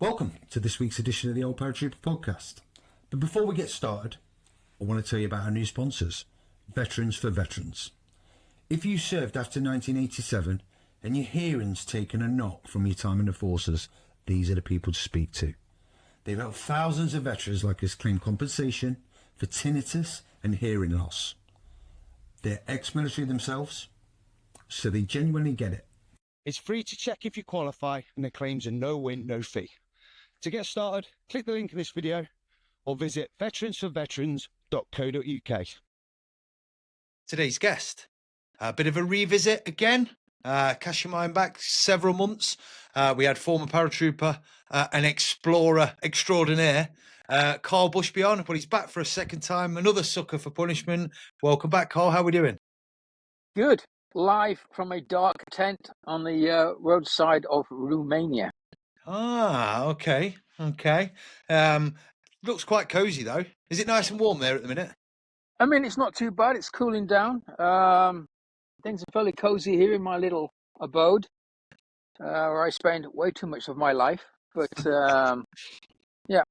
Welcome to this week's edition of the Old Paratrooper podcast. But before we get started, I want to tell you about our new sponsors, Veterans for Veterans. If you served after 1987 and your hearing's taken a knock from your time in the forces, these are the people to speak to. They've helped thousands of veterans like us claim compensation for tinnitus and hearing loss. They're ex-military themselves, so they genuinely get it. It's free to check if you qualify, and the claims are no win, no fee. To get started, click the link in this video or visit veteransforveterans.co.uk. Today's guest, a bit of a revisit again, cashing mine back several months. We had former paratrooper, an explorer extraordinaire, Karl Bushby on, but he's back for a second time, another sucker for punishment. Welcome back, Karl. How are we doing? Good. Live from a dark tent on the roadside of Romania. Ah, okay. Looks quite cozy though. Is it nice and warm there at the minute? I mean, it's not too bad. It's cooling down. Things are fairly cozy here in my little abode, where I spend way too much of my life. But yeah.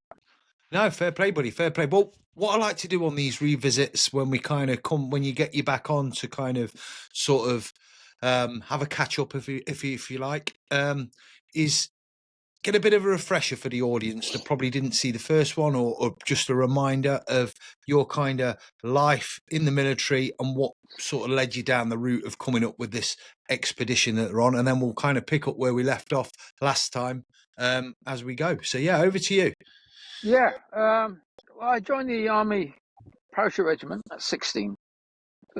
No, fair play, buddy. Fair play. Well, what I like to do on these revisits when we kind of come, when you get you back on to kind of sort of have a catch up, if you like, is get a bit of a refresher for the audience that probably didn't see the first one, or just a reminder of your kind of life in the military and what sort of led you down the route of coming up with this expedition that they're on. And then we'll kind of pick up where we left off last time as we go. So, yeah, over to you. Yeah. Well, I joined the Army Parachute Regiment at 16. It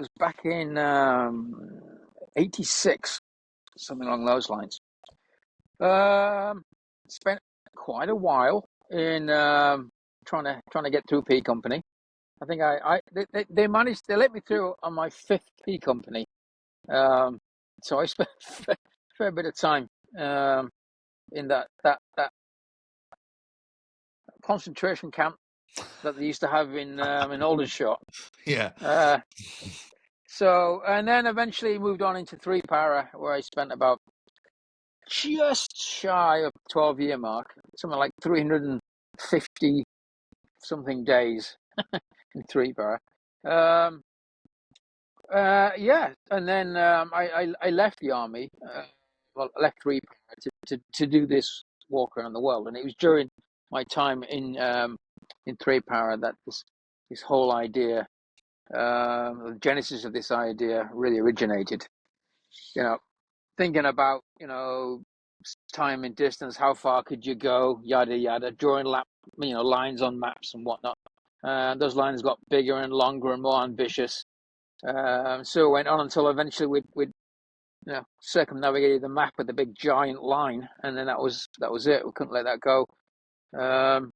was back in 86, something along those lines. Spent quite a while in trying to get through P Company. I think they managed. They let me through on my 5th P Company. So I spent a fair bit of time in that concentration camp that they used to have in Aldershot. Yeah. So, and then eventually moved on into 3 Para, where I spent about just shy of 12-year mark, something like 350 something days in 3 Para. Yeah, and then I left the Army. I left 3 Para to do this walk around the world, and it was during my time in 3 Para that this whole idea, the genesis of this idea, really originated. You know, thinking about, time and distance, how far could you go, yada yada, drawing lines on maps and whatnot. Those lines got bigger and longer and more ambitious. So it went on until eventually we'd circumnavigated the map with a big giant line, and then that was it. We couldn't let that go. And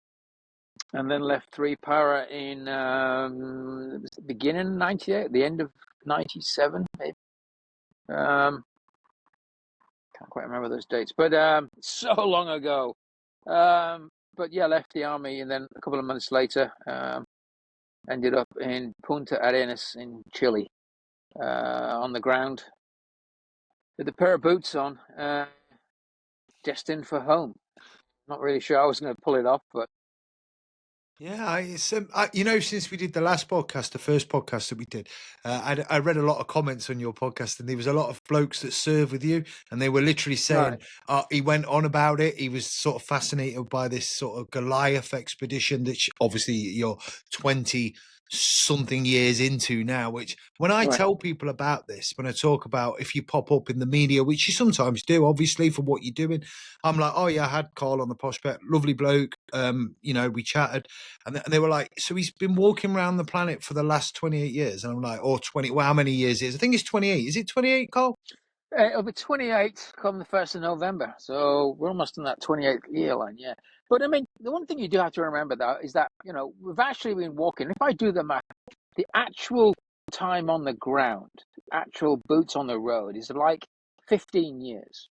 then left 3 Para in the beginning of 98, the end of 97, maybe. Can't quite remember those dates, but so long ago. But yeah, left the Army, and then a couple of months later, ended up in Punta Arenas in Chile, on the ground with a pair of boots on, destined for home. Not really sure I was going to pull it off, but Yeah, it's since we did the last podcast, the first podcast that we did, I read a lot of comments on your podcast, and there was a lot of blokes that served with you, and they were literally saying, he went on about it. He was sort of fascinated by this sort of Goliath expedition that obviously you're 20 something years into now, which when I tell people about this, when I talk about if you pop up in the media, which you sometimes do, obviously, for what you're doing, I'm like, oh yeah, I had Karl on the prospect, lovely bloke. We chatted, and they were like, so he's been walking around the planet for the last 28 years. And I'm like, or 20, well, how many years is it? I think it's 28. Is it 28, Karl? It'll be 28 come the 1st of November. So we're almost in that 28th year line, yeah. But I mean, the one thing you do have to remember, though, is that, we've actually been walking. If I do the math, the actual time on the ground, actual boots on the road is like 15 years.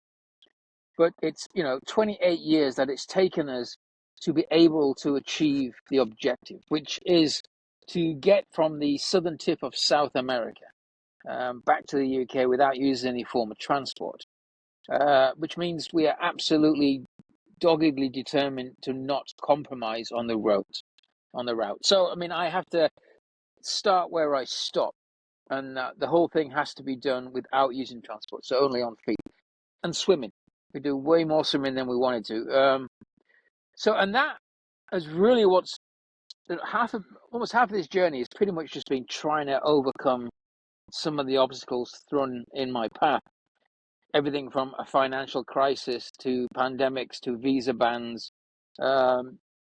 But it's, 28 years that it's taken us to be able to achieve the objective, which is to get from the southern tip of South America back to the UK without using any form of transport, which means we are absolutely doggedly determined to not compromise on the route. So, I mean, I have to start where I stop, and the whole thing has to be done without using transport, so only on feet and swimming. We do way more swimming than we wanted to. And that is really what's almost half of this journey has pretty much just been trying to overcome some of the obstacles thrown in my path. Everything from a financial crisis to pandemics to visa bans,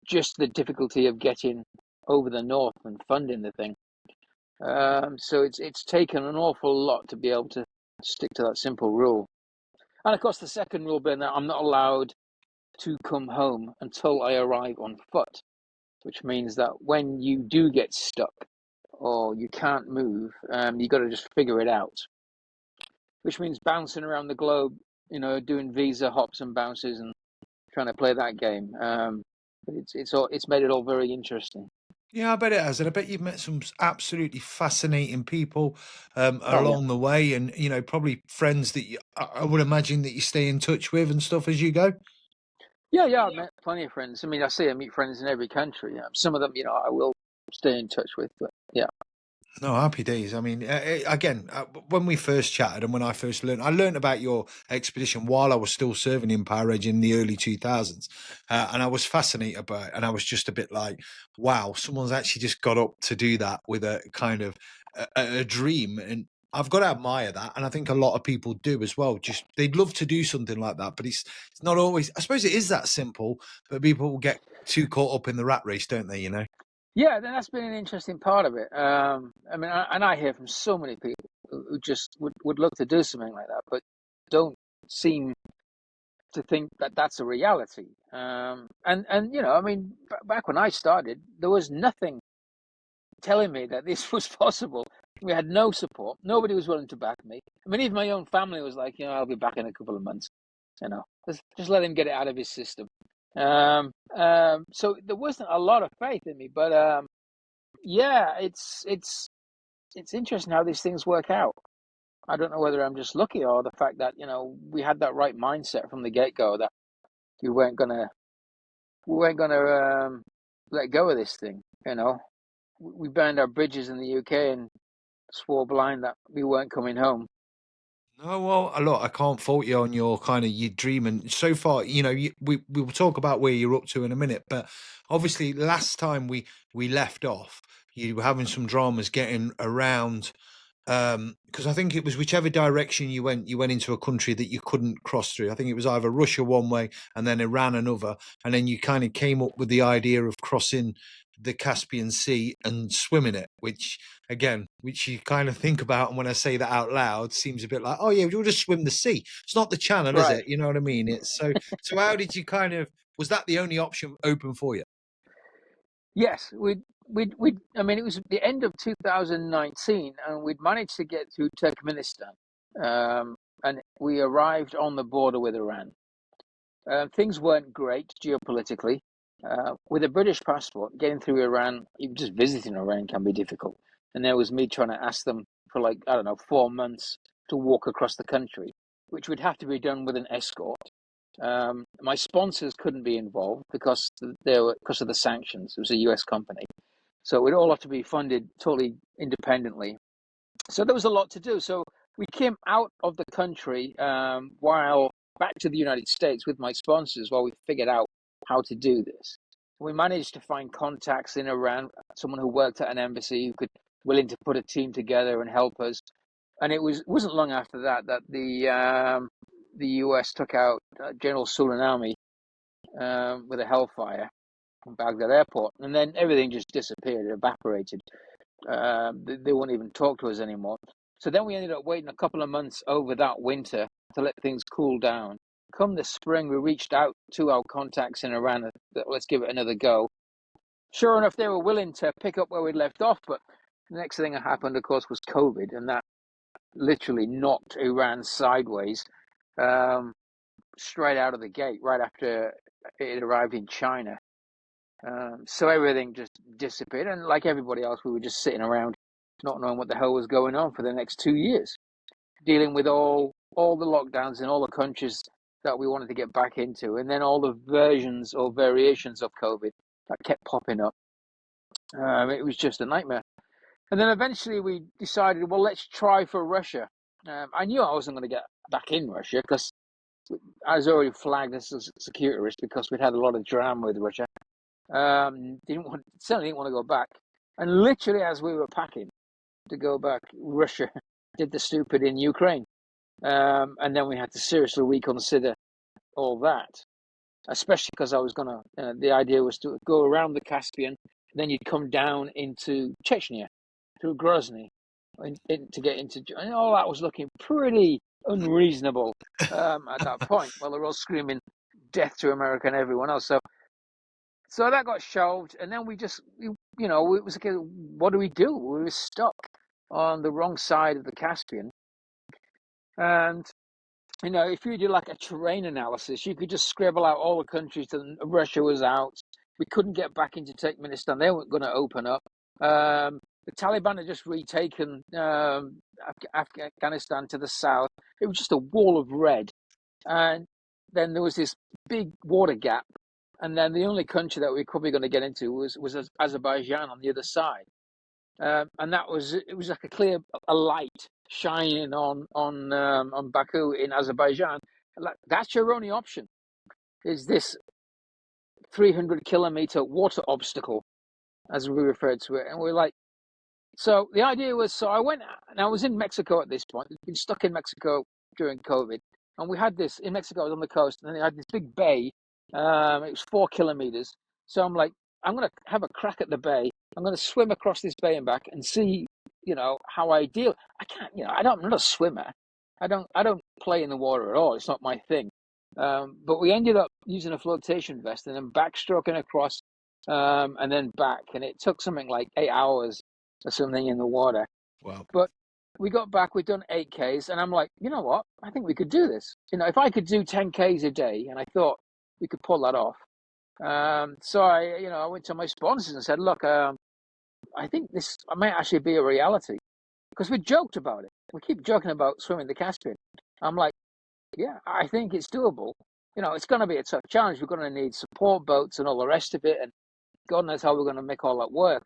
just the difficulty of getting over the north and funding the thing. So it's taken an awful lot to be able to stick to that simple rule. And of course, the second rule being that I'm not allowed to come home until I arrive on foot, which means that when you do get stuck or you can't move, you got to just figure it out. Which means bouncing around the globe, doing visa hops and bounces and trying to play that game. But it's made it all very interesting. Yeah, I bet it has, and I bet you've met some absolutely fascinating people along the way, and probably friends that I would imagine that you stay in touch with and stuff as you go. Yeah, I've met plenty of friends. I mean, I meet friends in every country. Some of them, I will stay in touch with, but yeah. No, happy days. I mean, again, when we first chatted and when I first I learned about your expedition while I was still serving in Power Edge in the early 2000s. And I was fascinated by it. And I was just a bit like, wow, someone's actually just got up to do that with a kind of a dream. And I've got to admire that. And I think a lot of people do as well. Just they'd love to do something like that. But it's not always, I suppose it is that simple, but people get too caught up in the rat race, don't they, Yeah, that's been an interesting part of it. I mean, I hear from so many people who just would love to do something like that, but don't seem to think that that's a reality. I mean, back when I started, there was nothing telling me that this was possible. We had no support. Nobody was willing to back me. I mean, even my own family was like, I'll be back in a couple of months. Just let him get it out of his system. So there wasn't a lot of faith in me, but yeah, it's interesting how these things work out. I don't know whether I'm just lucky or the fact that we had that right mindset from the get-go that we weren't gonna let go of this thing. We burned our bridges in the UK and swore blind that we weren't coming home. No, well, look, I can't fault you on your kind of your dream, and so far, we will talk about where you're up to in a minute. But obviously, last time we left off, you were having some dramas getting around, because I think it was whichever direction you went into a country that you couldn't cross through. I think it was either Russia one way and then Iran another, and then you kind of came up with the idea of crossing the Caspian Sea and swimming it, which you kind of think about, and when I say that out loud, seems a bit like, oh yeah, we'll just swim the sea. It's not the channel, Right. is it? You know what I mean? It's so how did you was that the only option open for you? Yes, I mean, it was the end of 2019, and we'd managed to get through Turkmenistan, and we arrived on the border with Iran. Things weren't great geopolitically. With a British passport, getting through Iran, even just visiting Iran can be difficult. And there was me trying to ask them for 4 months to walk across the country, which would have to be done with an escort. My sponsors couldn't be involved because of the sanctions. It was a US company. So it would all have to be funded totally independently. So there was a lot to do. So we came out of the country while back to the United States with my sponsors while we figured out how to do this. We managed to find contacts in Iran, someone who worked at an embassy who could willing to put a team together and help us. And it wasn't long after that the US took out General Soleimani with a hellfire from Baghdad airport, and then everything just disappeared, it evaporated. They wouldn't even talk to us anymore. So then we ended up waiting a couple of months over that winter to let things cool down. Come the spring, we reached out to our contacts in Iran. Let's give it another go. Sure enough, they were willing to pick up where we'd left off, but the next thing that happened, of course, was COVID, and that literally knocked Iran sideways straight out of the gate, right after it arrived in China. So everything just disappeared, and like everybody else, we were just sitting around not knowing what the hell was going on for the next 2 years, dealing with all the lockdowns in all the countries that we wanted to get back into, and then all the versions or variations of COVID that kept popping up. It was just a nightmare. And then eventually we decided, well, let's try for Russia. I knew I wasn't going to get back in Russia because I was already flagged as a security risk because we'd had a lot of drama with Russia. Certainly didn't want to go back. And literally as we were packing to go back, Russia did the stupid in Ukraine. And then we had to seriously reconsider all that, especially because I was going to, the idea was to go around the Caspian, then you'd come down into Chechnya through Grozny to get into, and all that was looking pretty unreasonable at that point. Well, they're all screaming death to America and everyone else. So that got shelved, and then it was like, what do? We were stuck on the wrong side of the Caspian. And, if you do like a terrain analysis, you could just scribble out all the countries that Russia was out. We couldn't get back into Turkmenistan. They weren't going to open up. The Taliban had just retaken Afghanistan to the south. It was just a wall of red. And then there was this big water gap. And then the only country that we were probably going to get into was Azerbaijan on the other side. And it was like a light shining on Baku in Azerbaijan. Like, that's your only option, is this 300-kilometer water obstacle, as we referred to it. And we're like, so the idea was, so I went, and I was in Mexico at this point. I'd been stuck in Mexico during COVID. And we had this, in Mexico, I was on the coast, and then they had this big bay. It was 4 kilometers. So I'm like, I'm going to have a crack at the bay. I'm going to swim across this bay and back and see, how I deal. I can't, I'm not a swimmer. I don't play in the water at all. It's not my thing. But we ended up using a flotation vest and then backstroking across, and then back. And it took something like 8 hours or something in the water. Wow. But we got back, we'd done 8Ks, and I'm like, you know what? I think we could do this. If I could do 10Ks a day, and I thought we could pull that off. So I went to my sponsors and said, look, I think this might actually be a reality, because we joked about it. We keep joking about swimming the Caspian. I'm like, yeah, I think it's doable. It's going to be a tough challenge. We're going to need support boats and all the rest of it, and God knows how we're going to make all that work,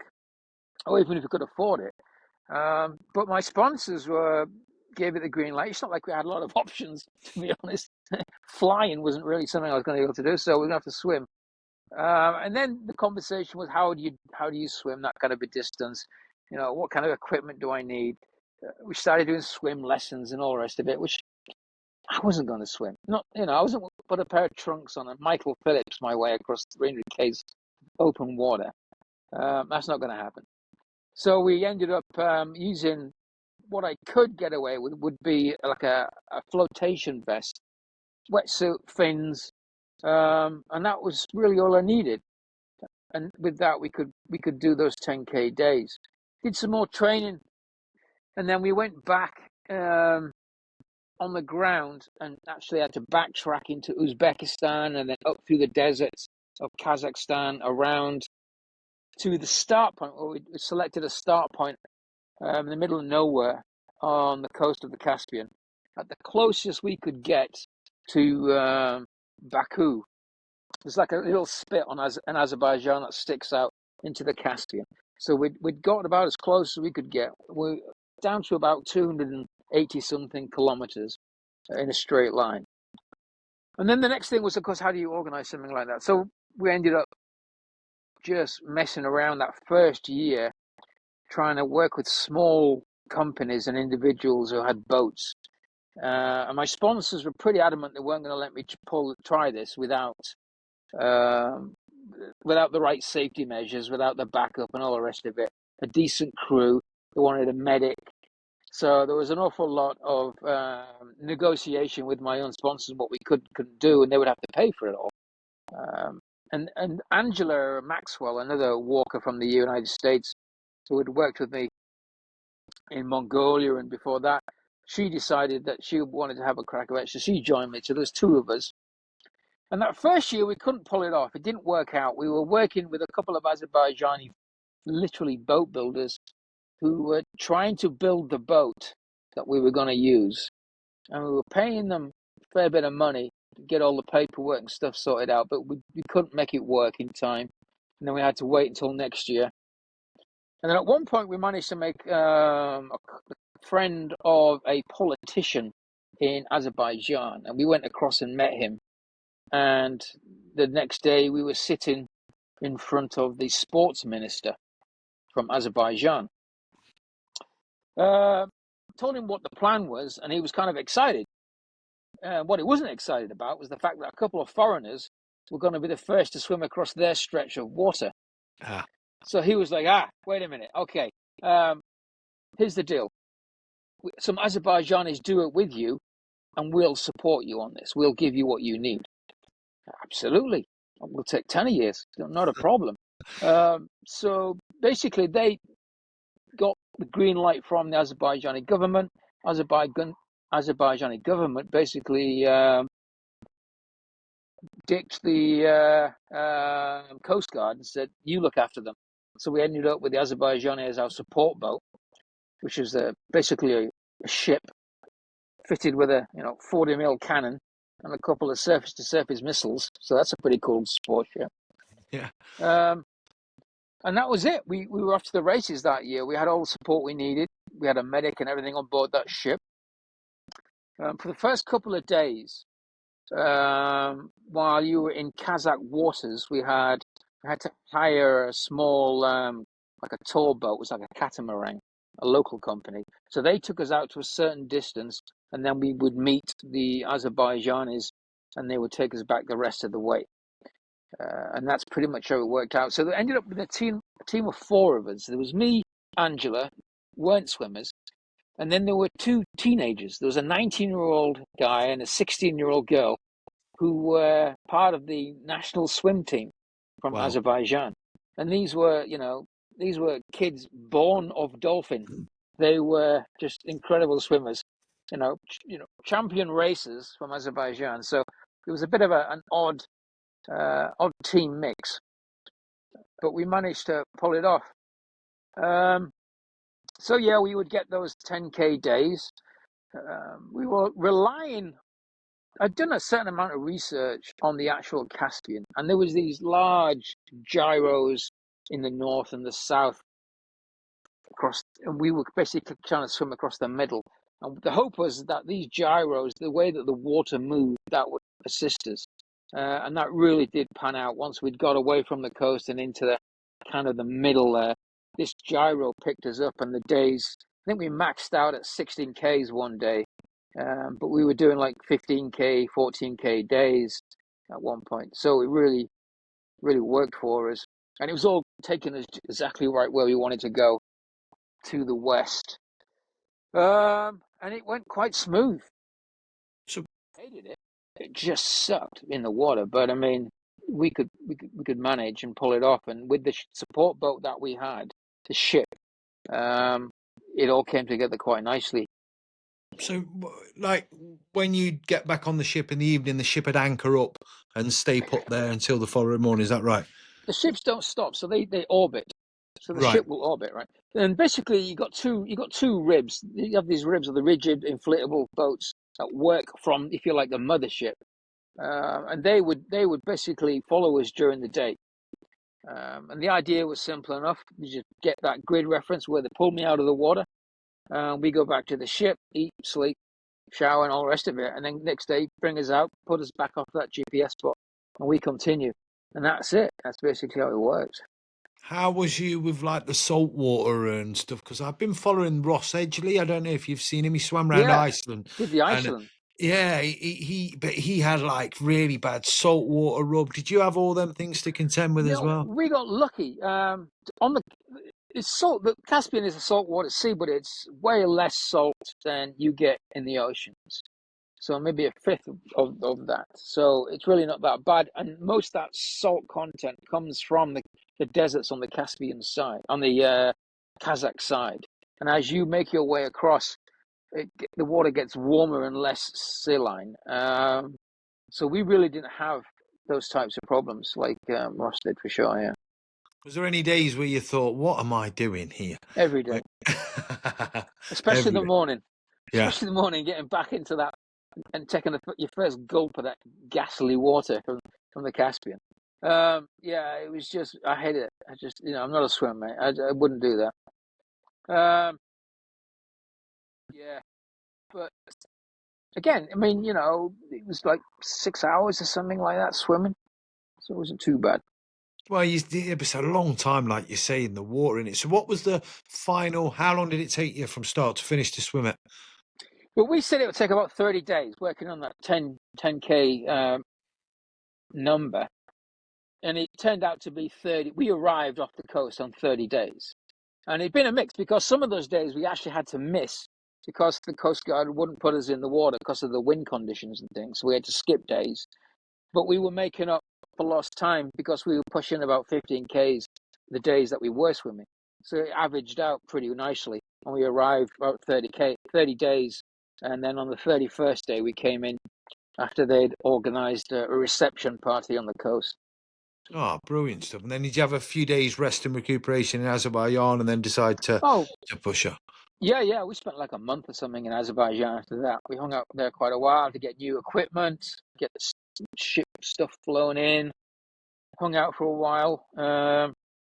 or even if we could afford it. But my sponsors gave it the green light. It's not like we had a lot of options, to be honest. Flying wasn't really something I was going to be able to do, so we're going to have to swim. And then the conversation was, how do you swim that kind of a distance? What kind of equipment do I need? We started doing swim lessons and all the rest of it, which I wasn't going to swim. I wasn't going to put a pair of trunks on and Michael Phillips my way across 300 k's open water. That's not going to happen. So we ended up using what I could get away with would be like a flotation vest, wetsuit, fins, and that was really all I needed. And with that, we could do those 10K days. Did some more training, and then we went back on the ground and actually had to backtrack into Uzbekistan and then up through the deserts of Kazakhstan around to the start point, where we selected a start point in the middle of nowhere on the coast of the Caspian, at the closest we could get to Baku. There's like a little spit on in Azerbaijan that sticks out into the Caspian. So we'd got about as close as we could get. We're down to about 280-something kilometers in a straight line. And then the next thing was, of course, how do you organize something like that? So we ended up just messing around that first year, trying to work with small companies and individuals who had boats. And my sponsors were pretty adamant they weren't going to let me try this without the right safety measures, without the backup and all the rest of it. A decent crew. They wanted a medic. So there was an awful lot of negotiation with my own sponsors, what we couldn't do, and they would have to pay for it all. And Angela Maxwell, another walker from the United States, who had worked with me in Mongolia and before that, she decided that she wanted to have a crack at it. So she joined me. So there's two of us. And that first year, we couldn't pull it off. It didn't work out. We were working with a couple of Azerbaijani, literally boat builders, who were trying to build the boat that we were going to use. And we were paying them a fair bit of money get all the paperwork and stuff sorted out, but we couldn't make it work in time. And then we had to wait until next year. And then at one point we managed to make a friend of a politician in Azerbaijan, and we went across and met him. And the next day we were sitting in front of the sports minister from Azerbaijan. Told him what the plan was, and he was kind of excited. What he wasn't excited about was the fact that a couple of foreigners were going to be the first to swim across their stretch of water. So he was like, wait a minute. Okay, here's the deal. Some Azerbaijanis do it with you, and we'll support you on this. We'll give you what you need. Absolutely. We'll take 10 years. Not a problem. So basically, they got the green light from the Azerbaijani government. Azerbaijani government basically dicked the Coast Guard and said, you look after them. So we ended up with the Azerbaijani as our support boat, which is basically a ship fitted with a 40mm cannon and a couple of surface-to-surface missiles. So that's a pretty cool sport ship. Yeah. And that was it. We were off to the races that year. We had all the support we needed. We had a medic and everything on board that ship. For the first couple of days, while you were in Kazakh waters, we had to hire a small, like a tour boat. It was like a catamaran, a local company. So they took us out to a certain distance, and then we would meet the Azerbaijanis, and they would take us back the rest of the way. And that's pretty much how it worked out. So they ended up with a team of 4 of us. There was me, Angela, weren't swimmers. And then there were 2 teenagers. There was a 19-year-old guy and a 16-year-old girl who were part of the national swim team from Azerbaijan. And these were kids born of dolphin. They were just incredible swimmers, champion racers from Azerbaijan. So it was a bit of an odd team mix, but we managed to pull it off. So yeah, we would get those 10K days. We were relying. I'd done a certain amount of research on the actual Caspian, and there was these large gyros in the north and the south across, and we were basically trying to swim across the middle. And the hope was that these gyros, the way that the water moved, that would assist us. And that really did pan out once we'd got away from the coast and into the kind of the middle there. This gyro picked us up, and the days, I think we maxed out at 16Ks one day, but we were doing like 15K, 14K days at one point. So it really, really worked for us. And it was all taking us exactly right where we wanted to go, to the west. And it went quite smooth. So I hated it. It just sucked in the water, but I mean, we could manage and pull it off. And with the support boat that we had, the ship, it all came together quite nicely. So, like, when you get back on the ship in the evening, the ship would anchor up and stay put there until the following morning. Is that right? The ships don't stop, so they orbit. So the ship will orbit, right? And basically, you got two ribs. You have these ribs of the rigid inflatable boats that work from, if you like, the mothership, and they would basically follow us during the day. And the idea was simple enough. You just get that grid reference where they pulled me out of the water. We go back to the ship, eat, sleep, shower, and all the rest of it. And then next day, bring us out, put us back off that GPS spot, and we continue. And that's it. That's basically how it works. How was you with like the salt water and stuff? Because I've been following Ross Edgley. I don't know if you've seen him. He swam around Iceland. Did the Iceland? Yeah, he had like really bad salt water rub. Did you have all them things to contend with as well? We got lucky. It's salt. The Caspian is a saltwater sea, but it's way less salt than you get in the oceans. So maybe a fifth of that. So it's really not that bad. And most of that salt content comes from the deserts on the Caspian side, on the Kazakh side. And as you make your way across, the water gets warmer and less saline. So we really didn't have those types of problems like Ross did, for sure, yeah. Was there any days where you thought, what am I doing here? Every day. Especially the morning. Yeah. Especially the morning, getting back into that and taking your first gulp of that ghastly water from the Caspian. Yeah, it was just, I hated it. I just, I'm not a swimmer, mate. I wouldn't do that. Yeah, but again, I mean, it was like 6 hours or something like that swimming, so it wasn't too bad. Well, it was a long time, like you say, in the water, in it. So, what was the final? How long did it take you from start to finish to swim it? Well, we said it would take about 30 days working on that 10K number, and it turned out to be 30. We arrived off the coast on 30 days, and it'd been a mix because some of those days we actually had to miss because the Coast Guard wouldn't put us in the water because of the wind conditions and things, so we had to skip days. But we were making up for lost time because we were pushing about 15 Ks the days that we were swimming. So it averaged out pretty nicely. And we arrived about 30 days. And then on the 31st day, we came in after they'd organised a reception party on the coast. Oh, brilliant stuff. And then did you have a few days rest and recuperation in Azerbaijan and then decide to push her? Yeah. We spent like a month or something in Azerbaijan after that. We hung out there quite a while to get new equipment, get the ship stuff flown in. Hung out for a while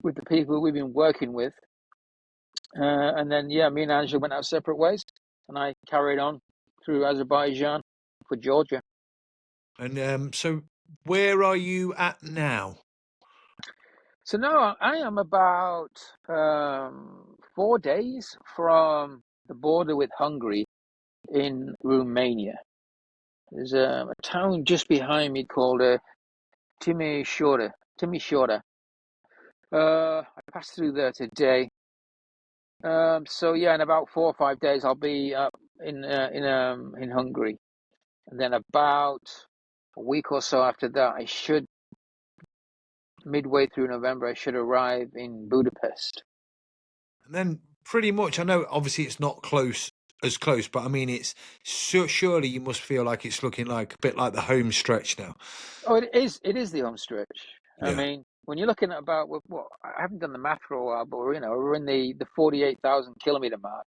with the people we've been working with. And then, me and Angela went our separate ways. And I carried on through Azerbaijan for Georgia. And so where are you at now? So now I am about 4 days from the border with Hungary in Romania. There's a town just behind me called Timișoara. I passed through there today. So yeah, in about 4 or 5 days, I'll be up in Hungary, and then about a week or so after that, midway through November, I should arrive in Budapest. And then pretty much, I know obviously it's not as close, but I mean, it's surely you must feel like it's looking like a bit like the home stretch now. Oh, it is the home stretch. Yeah. I mean, when you're looking at about, well, I haven't done the math for a while, but we're in the 48,000 kilometer mark,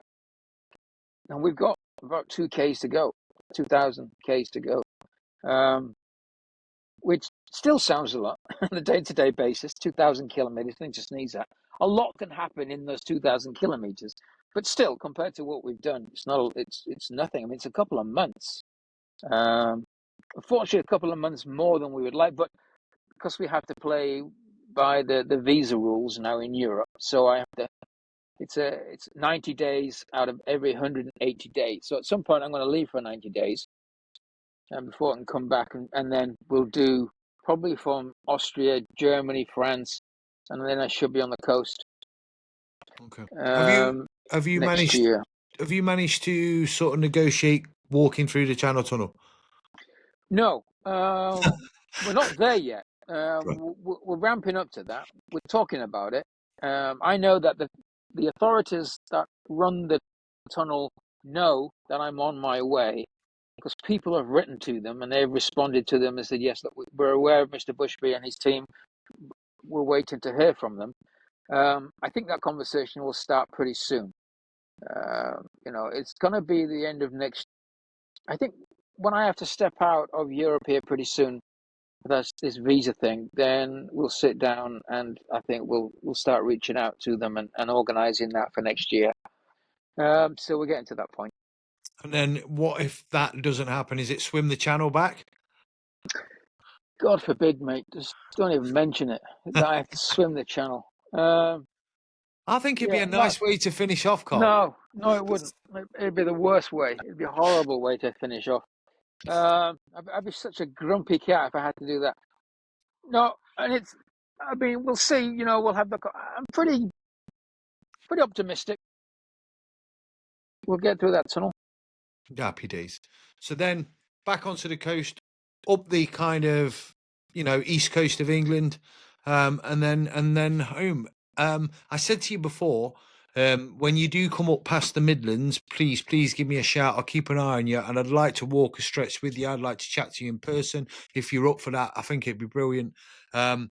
and we've got about 2,000 Ks to go, which still sounds a lot on a day-to-day basis. 2,000 kilometers, I think just needs that. A lot can happen in those 2,000 kilometers, but still, compared to what we've done, it's nothing. I mean, it's a couple of months. Unfortunately, a couple of months more than we would like, but because we have to play by the visa rules now in Europe, so I have to. It's 90 days out of every 180 days. So at some point, I'm going to leave for 90 days, before I can come back, and then we'll do probably from Austria, Germany, France, and then I should be on the coast. Okay. Have you next managed? year. Have you managed to sort of negotiate walking through the Channel Tunnel? No, we're not there yet. We're ramping up to that. We're talking about it. I know that the authorities that run the tunnel know that I'm on my way, because people have written to them and they've responded to them and said, yes, look, we're aware of Mr. Bushby and his team. We're waiting to hear from them. I think that conversation will start pretty soon. It's going to be the end of next. I think when I have to step out of Europe here pretty soon, that's this visa thing, then we'll sit down and I think we'll start reaching out to them and organising that for next year. So we're getting to that point. And then what if that doesn't happen? Is it swim the channel back? God forbid, mate. Just don't even mention it. That I have to swim the channel. I think it'd be a nice way to finish off, Carl. No, it wouldn't. It'd be the worst way. It'd be a horrible way to finish off. I'd be such a grumpy cat if I had to do that. No, and we'll see. We'll have I'm pretty optimistic. We'll get through that tunnel. Happy days. So then back onto the coast, up the kind of, east coast of England, and then home. I said to you before, when you do come up past the Midlands, please give me a shout. I'll keep an eye on you, and I'd like to walk a stretch with you. I'd like to chat to you in person. If you're up for that, I think it'd be brilliant. So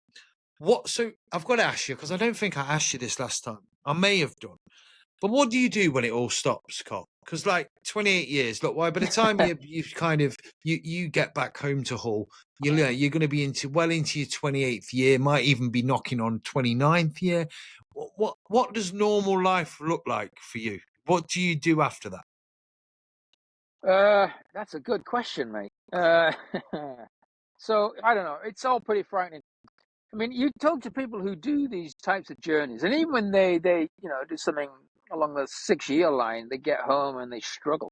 I've got to ask you, because I don't think I asked you this last time. I may have done. But what do you do when it all stops, Carl? Because like 28 years, look, why by the time you kind of you get back home to Hull, you're going to be into your 28th year, might even be knocking on 29th year. What does normal life look like for you? What do you do after that? That's a good question, mate. So I don't know. It's all pretty frightening. I mean, you talk to people who do these types of journeys, and even when they do something along the 6-year line, they get home and they struggle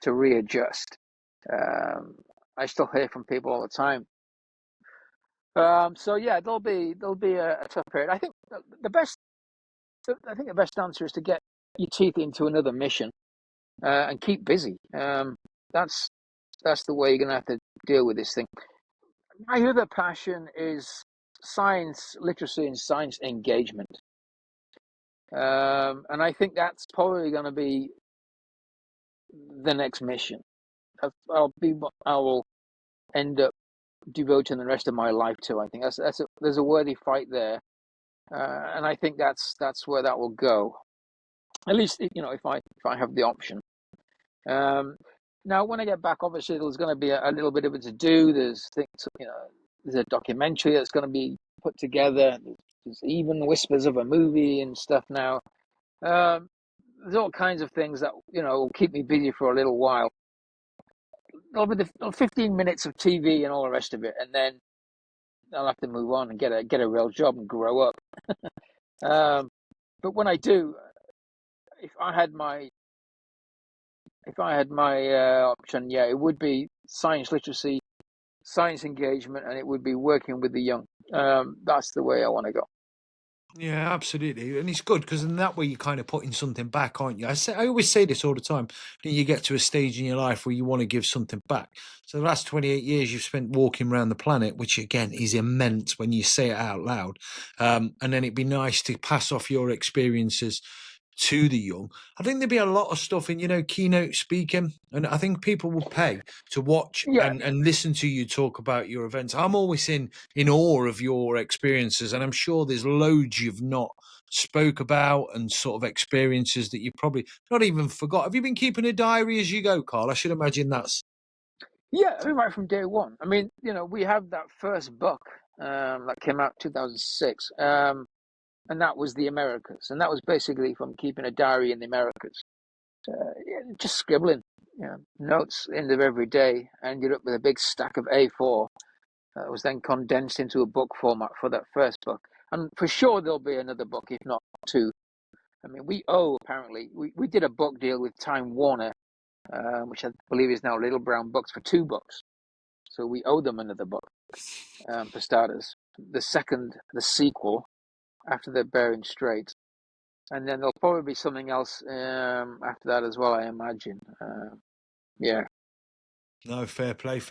to readjust. I still hear from people all the time. So yeah, there'll be a tough period. I think the best answer is to get your teeth into another mission and keep busy. That's the way you're going to have to deal with this thing. My other passion is science literacy and science engagement. And I think that's probably going to be the next mission. I will end up devoting the rest of my life to. I think there's a worthy fight there, and I think that's where that will go. At least if I have the option. Now, when I get back, obviously there's going to be a little bit of it to do. There's things, there's a documentary that's going to be put together. There's even whispers of a movie and stuff now. There's all kinds of things that will keep me busy for a little while. There'll be the 15 minutes of TV and all the rest of it, and then I'll have to move on and get a real job and grow up. But when I do, if I had my option, yeah, it would be science literacy, science engagement, and it would be working with the young. That's the way I want to go. Yeah, absolutely, and it's good because in that way you're kind of putting something back, aren't you? I always say this all the time. You get to a stage in your life where you want to give something back. So the last 28 years you've spent walking around the planet, which again is immense when you say it out loud. And then it'd be nice to pass off your experiences to the young. I think there'd be a lot of stuff in, keynote speaking, and I think people will pay to watch and listen to you talk about your events. I'm always in awe of your experiences, and I'm sure there's loads you've not spoke about and sort of experiences that you probably not even forgot. Have you been keeping a diary as you go, Carl? I should imagine that's... Yeah, I mean, right from day one. I mean, we have that first book that came out in 2006. And that was the Americas, and that was basically from keeping a diary in the Americas, just scribbling, notes end of every day. Ended up with a big stack of A4 that was then condensed into a book format for that first book. And for sure there'll be another book, if not two. I mean, we did a book deal with Time Warner, which I believe is now Little Brown Books, for 2 books. So we owe them another book, for starters. The sequel, after the Bering Strait, and then there'll probably be something else after that as well, I imagine. Yeah. No, fair play.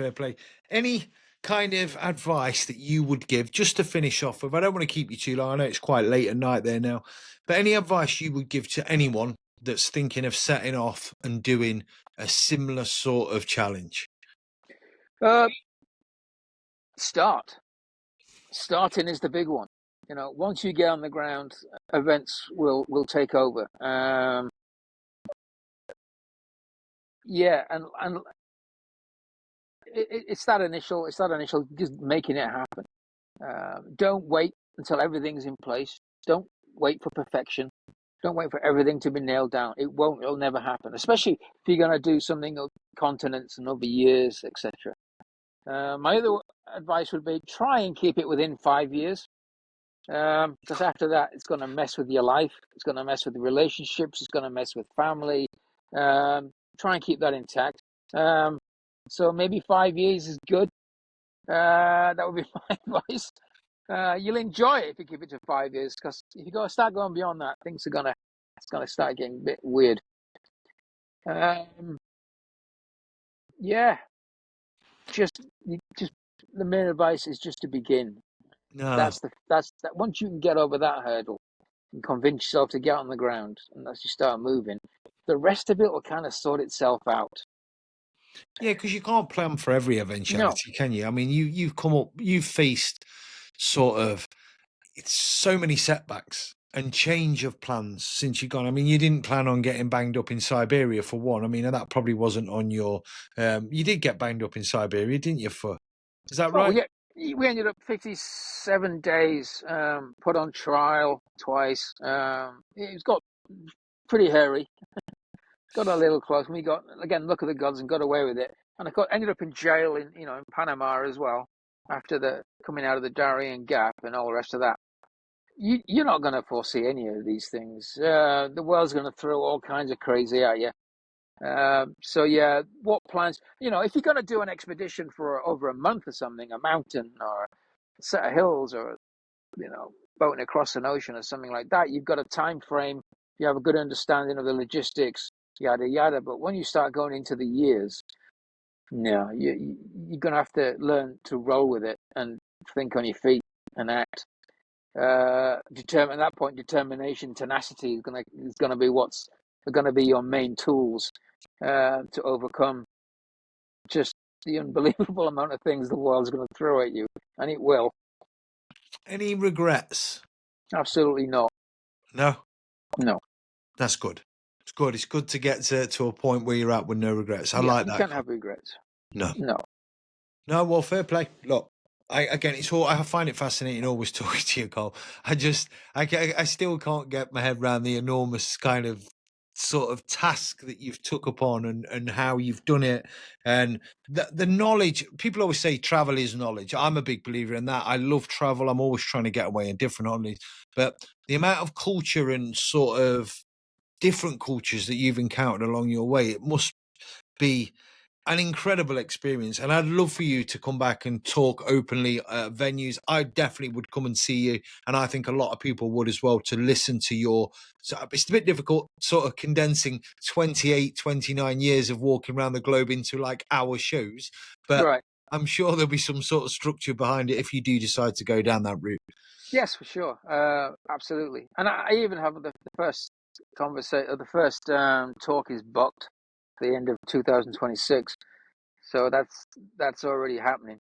Any kind of advice that you would give, just to finish off with? I don't want to keep you too long. I know it's quite late at night there now, but any advice you would give to anyone that's thinking of setting off and doing a similar sort of challenge? Starting is the big one. Once you get on the ground, events will take over. Yeah, and it's that initial just making it happen. Don't wait until everything's in place. Don't wait for perfection. Don't wait for everything to be nailed down. It'll never happen, especially if you're going to do something of continents and over years, etc. My other advice would be try and keep it within 5 years. Because after that, it's going to mess with your life. It's going to mess with the relationships. It's going to mess with family. Try and keep that intact. So maybe 5 years is good. That would be my advice. You'll enjoy it if you keep it to 5 years, because if you start going beyond that, it's gonna start getting a bit weird. Yeah, just the main advice is just to begin. No. That's once you can get over that hurdle and convince yourself to get on the ground, and as you start moving, the rest of it will kind of sort itself out. Yeah, because you can't plan for every eventuality, can you? I mean, you've faced sort of so many setbacks, and change of plans since you've gone? I mean, you didn't plan on getting banged up in Siberia for one. I mean, and that probably wasn't on your. You did get banged up in Siberia, didn't you? Is that right? We ended up 57 days, put on trial twice. It got pretty hairy. Got a little close. We got, again, luck of the gods, and got away with it. And ended up in jail in Panama as well, after coming out of the Darien Gap and all the rest of that. You're not going to foresee any of these things. The world's going to throw all kinds of crazy at you. So yeah, what plans? If you're going to do an expedition for over a month or something, a mountain or a set of hills, or boating across an ocean or something like that, you've got a time frame. You have a good understanding of the logistics, yada yada. But when you start going into the years, no, you're going to have to learn to roll with it and think on your feet and act. At that point, determination, tenacity is going to be what's going to be your main tools to overcome just the unbelievable amount of things the world's going to throw at you, and it will. Any regrets? Absolutely not. No. That's good. It's good. It's good to get to a point where you're at with no regrets. I like that. You can't have regrets. No. Well, fair play. Look, I find it fascinating always talking to you, Carl. I still can't get my head around the enormous kind of sort of task that you've took upon and how you've done it, and the knowledge. People always say travel is knowledge. I'm a big believer in that. I love travel. I'm always trying to get away in different knowledge, but the amount of culture and sort of different cultures that you've encountered along your way, it must be an incredible experience. And I'd love for you to come back and talk openly at venues. I definitely would come and see you, and I think a lot of people would as well, to listen to your. So it's a bit difficult sort of condensing 28, 29 years of walking around the globe into like hour shows, but right. I'm sure there'll be some sort of structure behind it if you do decide to go down that route. Yes, for sure. Absolutely. And I even have the first conversation, the first talk is booked the end of 2026, so that's already happening.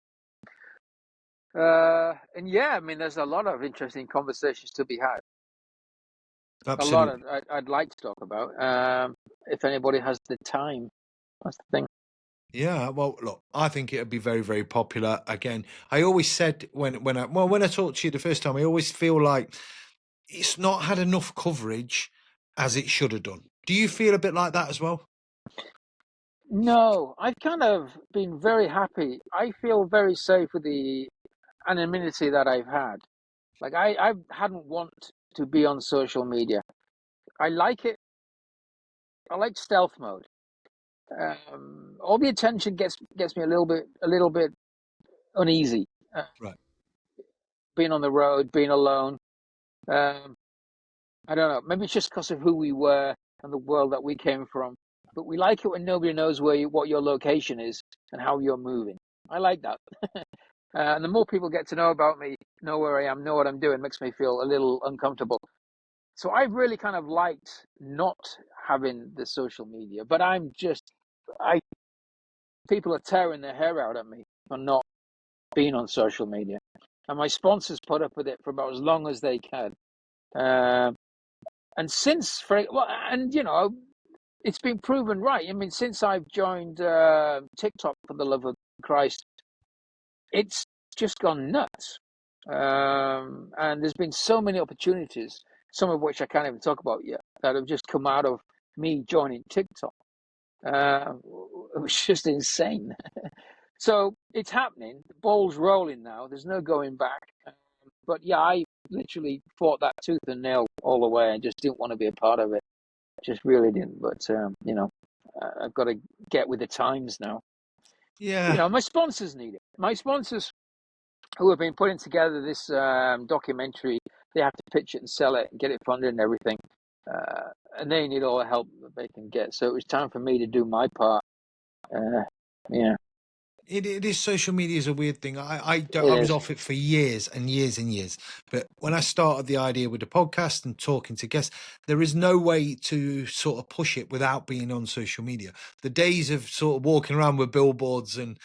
And yeah, I mean, there's a lot of interesting conversations to be had. Absolutely. A lot I'd like to talk about. If anybody has the time, that's the thing. Yeah, well, look, I think it'd be very, very popular. Again, I always said when I talked to you the first time, I always feel like it's not had enough coverage as it should have done. Do you feel a bit like that as well? No, I've kind of been very happy. I feel very safe with the anonymity that I've had. Like I hadn't want to be on social media. I like it. I like stealth mode. All the attention gets me a little bit uneasy. Right. Being on the road, being alone. I don't know. Maybe it's just because of who we were and the world that we came from. But we like it when nobody knows what your location is and how you're moving. I like that. And the more people get to know about me, know where I am, know what I'm doing, makes me feel a little uncomfortable. So I've really kind of liked not having the social media. But people are tearing their hair out at me for not being on social media. And my sponsors put up with it for about as long as they can. And since, it's been proven right. I mean, since I've joined TikTok, for the love of Christ, it's just gone nuts. And there's been so many opportunities, some of which I can't even talk about yet, that have just come out of me joining TikTok. It was just insane. So it's happening. The ball's rolling now. There's no going back. But yeah, I literally fought that tooth and nail all the way. I just didn't want to be a part of it. Just really didn't. But I've got to get with the times now. Yeah. My sponsors need it. My sponsors, who have been putting together this documentary, they have to pitch it and sell it and get it funded and everything. And they need all the help that they can get. So it was time for me to do my part. Yeah. It is. Social media is a weird thing. I was off it for years and years and years. But when I started the idea with the podcast and talking to guests, there is no way to sort of push it without being on social media. The days of sort of walking around with billboards and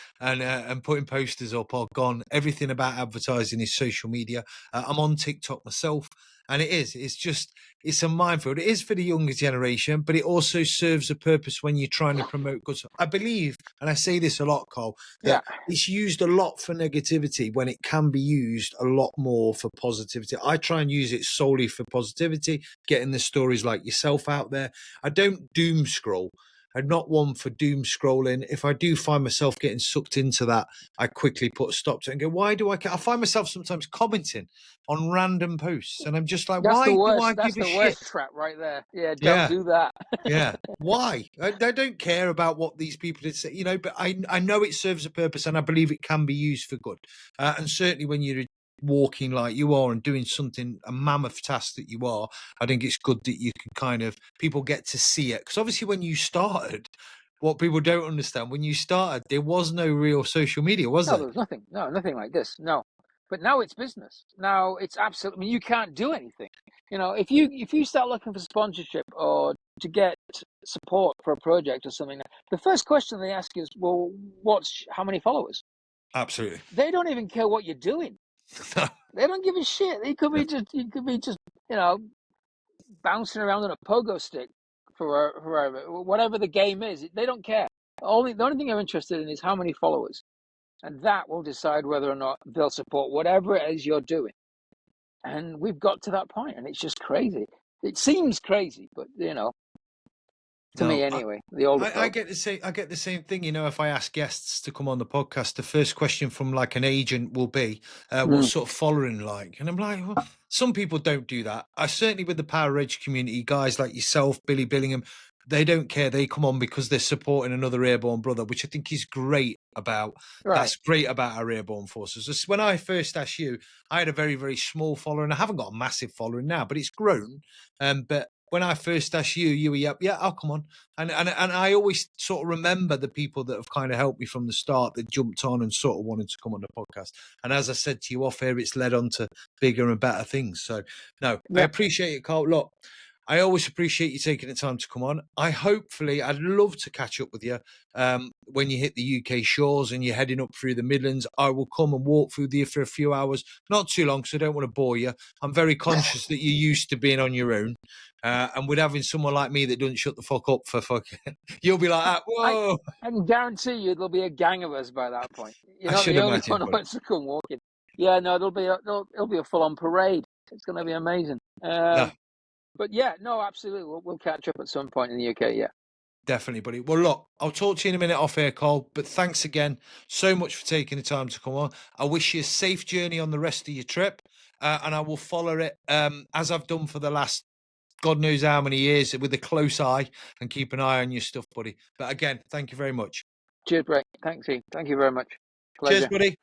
putting posters up are gone. Everything about advertising is social media. I'm on TikTok myself. And it's a minefield. It is for the younger generation, but it also serves a purpose when you're trying to promote good stuff. I believe, and I say this a lot, Carl, that it's used a lot for negativity when it can be used a lot more for positivity. I try and use it solely for positivity, getting the stories like yourself out there. I don't doom scroll. I'm not one for doom scrolling. If I do find myself getting sucked into that, I quickly put a stop to it and go, why do I care? I find myself sometimes commenting on random posts, and I'm just like, That's why the worst, do I that's give a the shit? worst trap right there. Yeah, don't do that. Yeah. Why? I don't care about what these people did say, but I know it serves a purpose, and I believe it can be used for good. And certainly when you're walking like you are and doing something, a mammoth task that you are, I think it's good that you can people get to see it. Because obviously when you started, what people don't understand, when you started, there was no real social media, was No, there? there was nothing. No, nothing like this. No. But now it's business. Now it's absolutely, I mean, you can't do anything. If you start looking for sponsorship or to get support for a project or something, the first question they ask is, well, how many followers? Absolutely. They don't even care what you're doing. They don't give a shit. You could be just bouncing around on a pogo stick forever, whatever the game is. They don't care. The only thing they're interested in is how many followers, and that will decide whether or not they'll support whatever it is you're doing. And we've got to that point, and it's just crazy. It seems crazy, but to me anyway, the older I get the same thing. If I ask guests to come on the podcast, the first question from like an agent will be, "What sort of following like?" And I'm like, well, some people don't do that. I certainly with the Power Edge community, guys like yourself, Billy Billingham, they don't care. They come on because they're supporting another airborne brother, which I think is great about. Right. That's great about our airborne forces. When I first asked you, I had a very, very small following. I haven't got a massive following now, but it's grown. But when I first asked you were, yeah, I'll come on. And I always sort of remember the people that have kind of helped me from the start that jumped on and sort of wanted to come on the podcast. And as I said to you off air, it's led on to bigger and better things. So, no, I appreciate it, Carl. Look, I always appreciate you taking the time to come on. I'd love to catch up with you when you hit the UK shores and you're heading up through the Midlands. I will come and walk through there for a few hours, not too long, because I don't want to bore you. I'm very conscious that you're used to being on your own. And with having someone like me that doesn't shut the fuck up for fucking, you'll be like, whoa. I can guarantee you there'll be a gang of us by that point. I should the only imagine, one who wants to come walking. Yeah, no, it'll be a full-on parade. It's going to be amazing. But yeah, no, absolutely. We'll catch up at some point in the UK, yeah. Definitely, buddy. Well, look, I'll talk to you in a minute off air, Carl, but thanks again so much for taking the time to come on. I wish you a safe journey on the rest of your trip, and I will follow it as I've done for the last God knows how many years with a close eye and keep an eye on your stuff, buddy. But again, thank you very much. Cheers, Ray. Thanks, Ian. Thank you very much. Pleasure. Cheers, buddy.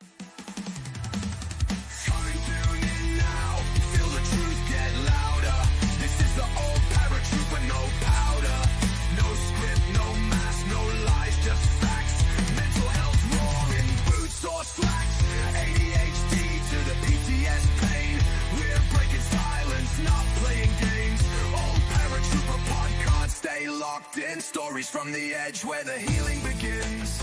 Stay locked in, stories from the edge where the healing begins.